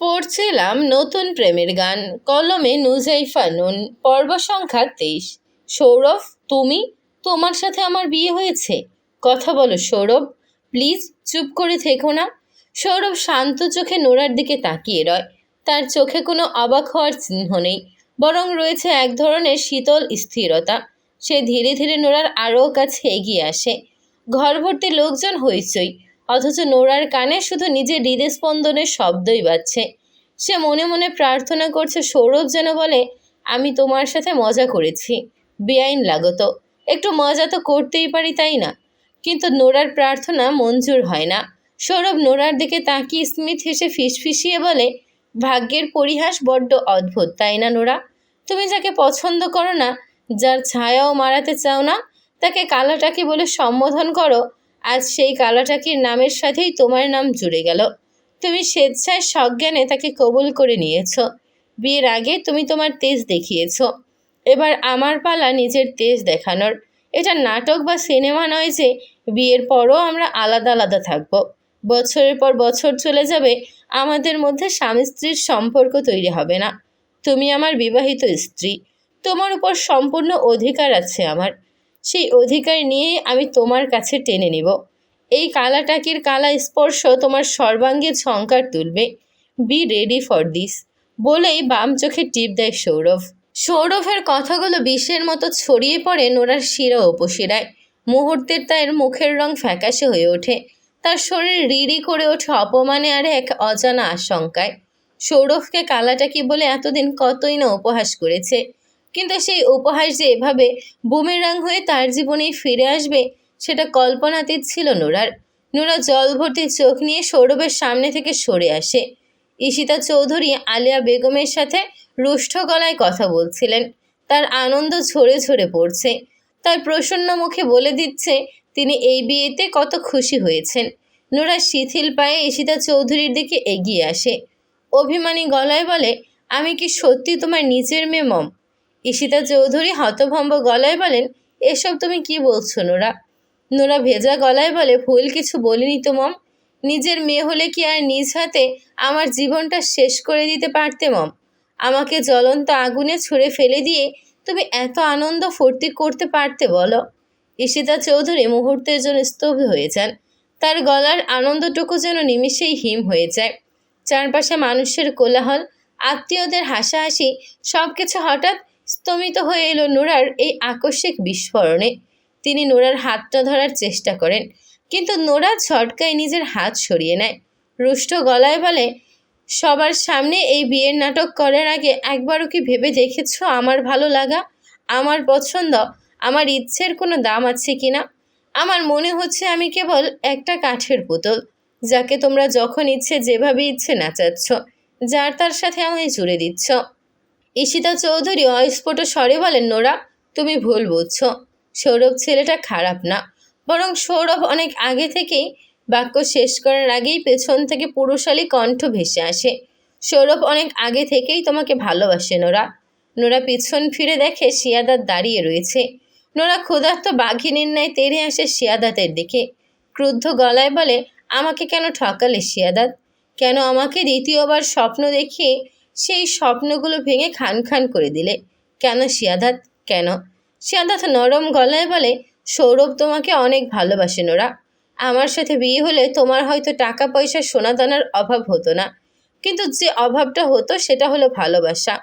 পড়ছিলাম নতুন প্রেমের গান, কলমে নুজাইফা নুন, পর্ব সংখ্যা 23। সৌরভ, তুমি? তোমার সাথে আমার বিয়ে হয়েছে? কথা বলো সৌরভ, প্লিজ চুপ করে থেকো না। সৌরভ শান্ত চোখে নোরার দিকে তাকিয়ে রয়। তার চোখে কোনো অবাক হওয়ার চিহ্ন নেই, বরং রয়েছে এক ধরনের শীতল স্থিরতা। সে ধীরে ধীরে নোরার আরও কাছে এগিয়ে আসে। ঘর ভর্তি লোকজন হইচই, অথচ নোরার কানে শুধু নিজের হৃদস্পন্দনের শব্দই বাজছে। সে মনে মনে প্রার্থনা করছে সৌরভ যেন বলে, আমি তোমার সাথে মজা করেছি, বেআইন লাগত, একটু মজা তো করতেই পারি, তাই না? কিন্তু নোরার প্রার্থনা মঞ্জুর হয় না। সৌরভ নোরার দিকে তাকিয়ে স্মিথ হেসে ফিসফিসিয়ে বলে, ভাগ্যের পরিহাস বড্ড অদ্ভুত, তাই না নোরা? তুমি যাকে পছন্দ করো না, যার ছায়াও মারাতে চাও না, তাকে কালাটাকি বলে সম্বোধন করো। আজ সেই কালাটাকির নামের সাথেই তোমার নাম জুড়ে গেল। তুমি স্বেচ্ছায় সজ্ঞানে তাকে কবুল করে নিয়েছ। বিয়ের আগে তুমি তোমার তেজ দেখিয়েছ, এবার আমার পালা নিজের তেজ দেখানোর। এটা নাটক বা সিনেমা নয় যে বিয়ের পরও আমরা আলাদা আলাদা থাকব। বছরের পর বছর চলে যাবে, আমাদের মধ্যে স্বামী স্ত্রীর সম্পর্ক তৈরি হবে না। তুমি আমার বিবাহিত স্ত্রী, তোমার উপর সম্পূর্ণ অধিকার আছে আমার। সেই অধিকার নিয়েই আমি তোমার কাছে টেনে নিব। এই কালাটাকির কালা স্পর্শ তোমার সর্বাঙ্গে ঝংকার তুলবে। বি রেডি ফর দিস, বলেই বাম চোখে টিপ দেয় সৌরভ। সৌরভের কথাগুলো বিষের মতো ছড়িয়ে পড়ে নোরার শিরা উপশিরায়। মুহূর্তের তার মুখের রং ফ্যাকাশে হয়ে ওঠে। তার শরীর রিড়ি করে ওঠে অপমানে আর এক অজানা আশঙ্কায়। সৌরভকে কালাটাকি বলে এতদিন কতই না উপহাস করেছে, কিন্তু সেই উপহাস যে এভাবে বুমেরাং হয়ে তার জীবনেই ফিরে আসবে, সেটা কল্পনাতীত ছিল নোরার। নোরা জল ভর্তি চোখ নিয়ে সৌরভের সামনে থেকে সরে আসে। ঈশিতা চৌধুরী আলিয়া বেগমের সাথে রুষ্ট গলায় কথা বলছিলেন। তার আনন্দ ঝরে ঝরে পড়ছে। তার প্রসন্ন মুখে বলে দিচ্ছে তিনি এই বিয়েতে কত খুশি হয়েছেন। নোরা শিথিল পায়ে ঈশিতা চৌধুরীর দিকে এগিয়ে আসে। অভিমানী গলায় বলে, আমি কি সত্যি তোমার নিজের মেয়ে মম? ঈশিতা চৌধুরী হতভম্ব গলায় বলেন, এসব তুমি কি বলছো নোরা? নোরা ভেজা গলায় বলে, ভুল কিছু বলিনি তো মম। নিজের মেয়ে হলে কি আর নিজ হাতে আমার জীবনটা শেষ করে দিতে পারতে মম? আমাকে জ্বলন্ত আগুনে ছুঁড়ে ফেলে দিয়ে তুমি এত আনন্দ ফুর্তি করতে পারতে বলো? ঈশিতা চৌধুরী মুহূর্তের জন্য স্তব্ধ হয়ে যান। তার গলার আনন্দটুকু যেন নিমিষেই হিম হয়ে যায়। চারপাশে মানুষের কোলাহল, আত্মীয়দের হাসাহাসি, সব কিছু হঠাৎ স্তমিত হয়ে এলো নোরার এই আকস্মিক বিস্ফোরণে। তিনি নোরার হাতটা ধরার চেষ্টা করেন, কিন্তু নোরা ঝটকায় নিজের হাত সরিয়ে নেয়। রুষ্ট গলায় বলে, সবার সামনে এই বিয়ের নাটক করার আগে একবারও কি ভেবে দেখেছ আমার ভালো লাগা, আমার পছন্দ, আমার ইচ্ছের কোনো দাম আছে কি না? আমার মনে হচ্ছে আমি কেবল একটা কাঠের পুতুল, যাকে তোমরা যখন ইচ্ছে যেভাবে ইচ্ছে নাচাচ্ছ, যার তার সাথে আমায় জুড়ে দিচ্ছ। ঈশিতা চৌধুরী অস্ফুট স্বরে বলেন, নোরা, তুমি ভুল বুঝছো। সৌরভ ছেলেটা খারাপ না, বরং সৌরভ অনেক আগে থেকেই, বাক্য শেষ করার আগেই পেছন থেকে পুরুষালী কণ্ঠ ভেসে আসে, সৌরভ অনেক আগে থেকেই তোমাকে ভালোবাসে নোরা। নোরা পিছন ফিরে দেখে শিয়াদাত দাঁড়িয়ে রয়েছে। নোরা ক্ষুধার্ত বাঘিনীর ন্যায় তেড়ে আসে শিয়াদাতের দিকে। ক্রুদ্ধ গলায় বলে, আমাকে কেন ঠকালে শিয়াদাত? কেন আমাকে দ্বিতীয়বার স্বপ্ন দেখিয়ে সেই স্বপ্নগুলো ভেঙে খান খান করে দিলে? কেন শিয়াদাত, কেন? শিয়াদাত নরম গলায় বলে, সৌরভ তোমাকে অনেক ভালোবাসে নোরা। আমার সাথে বিয়ে হলে তোমার হয়তো টাকা পয়সা সোনাদানার অভাব হতো না, কিন্তু যে অভাবটা হতো সেটা হলো ভালোবাসা।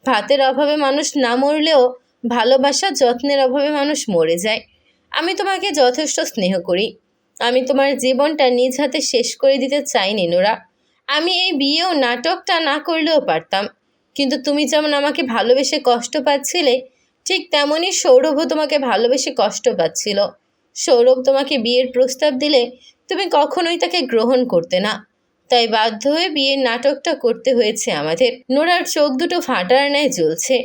ভাতের অভাবে মানুষ না মরলেও ভালোবাসা, যত্নের অভাবে মানুষ মরে যায়। আমি তোমাকে যথেষ্ট স্নেহ করি। আমি তোমার জীবনটা নিজ হাতে শেষ করে দিতে চাইনি নোরা। আমি এই বিয়েও নাটকটা না করলেও পারতাম, কিন্তু তুমি যেমন আমাকে ভালোবেসে কষ্ট পাচ্ছিলে, ঠিক তেমনই সৌরভও তোমাকে ভালোবেসে কষ্ট পাচ্ছিল। সৌরভ তোমাকে বিয়ের প্রস্তাব দিলে তুমি কখনোই তাকে গ্রহণ করতে না, তাই বাধ্য হয়ে বিয়ের নাটকটা করতে হয়েছে আমাদের। নোরার চোখ দুটো ফাটার ন্যায় জ্বলছে।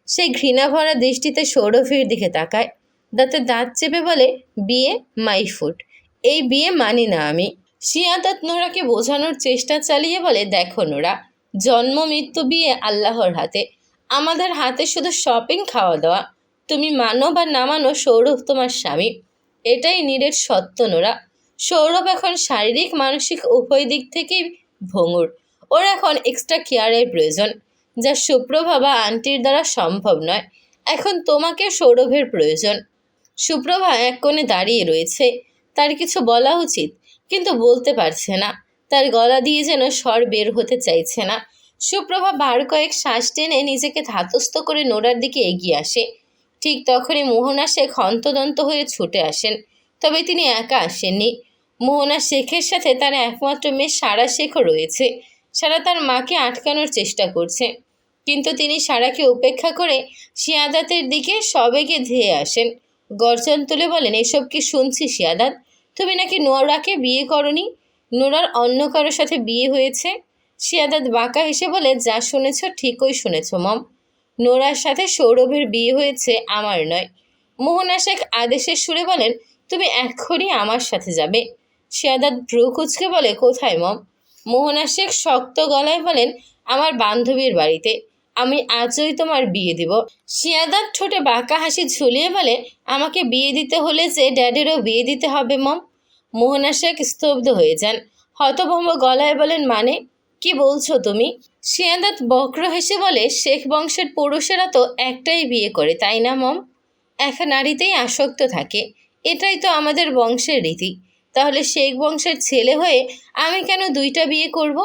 সে ঘৃণা ভরা দৃষ্টিতে সৌরভের দিকে তাকায়, দাঁতে দাঁত চেপে বলে, বিয়ে মাই ফুট, এই বিয়ে মানি না আমি। শিয়াদাত নোরাকে বোঝানোর চেষ্টা চালিয়ে বলে, দেখো নোরা, জন্ম মৃত্যু বিয়ে আল্লাহর হাতে, আমাদের হাতে শুধু শপিং, খাওয়া দাওয়া। তুমি মানো বা না মানো, সৌরভ তোমার স্বামী, এটাই নিরেট সত্য নোরা। সৌরভ এখন শারীরিক মানসিক উভয় দিক থেকেই ভঙ্গুর। ওর এখন এক্সট্রা কেয়ারের প্রয়োজন, যা সুপ্রভা বা আন্টির দ্বারা সম্ভব নয়। এখন তোমাকে সৌরভের প্রয়োজন। সুপ্রভা এক কোণে দাঁড়িয়ে রয়েছে। তার কিছু বলা উচিত, কিন্তু বলতে পারছে না। তার গলা দিয়ে যেন স্বর বের হতে চাইছে না। সুপ্রভা বার কয়েক শ্বাস টেনে নিজেকে ধাতস্থ করে নোরার দিকে এগিয়ে আসে। ঠিক তখনই মোহনা শেখ হন্তদন্ত হয়ে ছুটে আসেন। তবে তিনি একা আসেননি। মোহনা শেখের সাথে তার একমাত্র মেয়ে সারা শেখও রয়েছে। সারা তার মাকে আটকানোর চেষ্টা করছে, কিন্তু তিনি সারাকে উপেক্ষা করে শিয়াদাতের দিকে সবেগে ধেয়ে আসেন। গর্জন তুলে বলেন, এসব কি শুনছি শিয়াদাত? তুমি নাকি নোরাকে বিয়ে করনি? নোরার অন্য কারোর সাথে বিয়ে হয়েছে? শিয়াদাত বাঁকা হেসে বলে, যা শুনেছ ঠিকই শুনেছ মম। নোরার সাথে সৌরভের বিয়ে হয়েছে, আমার নয়। মোহনা শেখ আদেশের সুরে বলেন, তুমি এক্ষুনি আমার সাথে যাবে। শিয়াদাত ভ্রু কুচকে বলে, কোথায় মম? মোহনা শেখ শক্ত গলায় বলেন, আমার বান্ধবীর বাড়িতে। আমি আজই তোমার বিয়ে দিব। শিয়াদাত ঠোঁটে বাঁকা হাসি ঝুলিয়ে বলে, আমাকে বিয়ে দিতে হলে যে ড্যাডেরও বিয়ে দিতে হবে মম। মোহনা শেখ স্তব্ধ হয়ে যান। হতভম্ব গলায় বলেন, মানে কি বলছো তুমি? শিয়াদাত বক্র হেসে বলে, শেখ বংশের পুরুষেরা তো একটাই বিয়ে করে, তাই না মম? এক নারীতেই আসক্ত থাকে। এটাই তো আমাদের বংশের রীতি। তাহলে শেখ বংশের ছেলে হয়ে আমি কেন দুইটা বিয়ে করব?